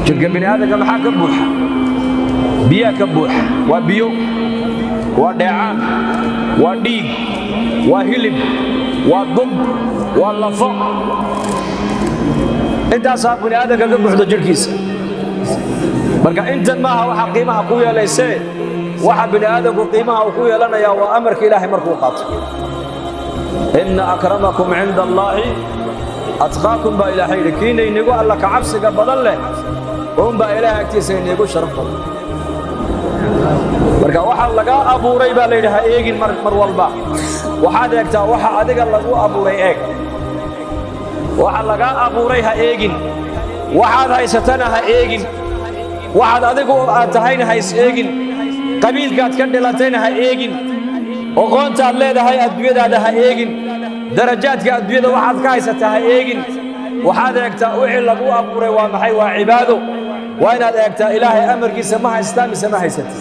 jirka bini aadamka maxaa ka buuxa biyo ka buuxa waa biyo waa dheecaan waa dhiig waa hilib waa dub waa lafo intaas bini aadamka ka buuxdo jirkiisa marka intan maaha waxa qiimaha ku yeelaysay waxa bini aadamku qiimaha ku yeelanaya waa amarka ilaahay markuu qaato inna akramakum inda allahi atqaakum ba ilaahay kiinay nigu alla ka cabsiga badan leh ba ilaahay agtiisa nigu sharaf badan marka waxa laga abuuray baa la yiraahdaa eegin mar walba waxaad eegtaa waxa adiga lagu abuuray eeg waxa laga abuuray ha eegin waxaad haysatana ha eegin waxaad adigu aad tahayna ha is eegin qabiilkaad ka dhalatayna ha eegin aqoontaad leedahay adduunyadaada ha eegin darajaadka adduunyada waxaad ka haysataa ha eegin waxaad eegtaa wixii lagu abuuray waa maxay waa cibaado waa inaad eegtaa ilaahay amarkiisa ma haystaa mise ma haysatid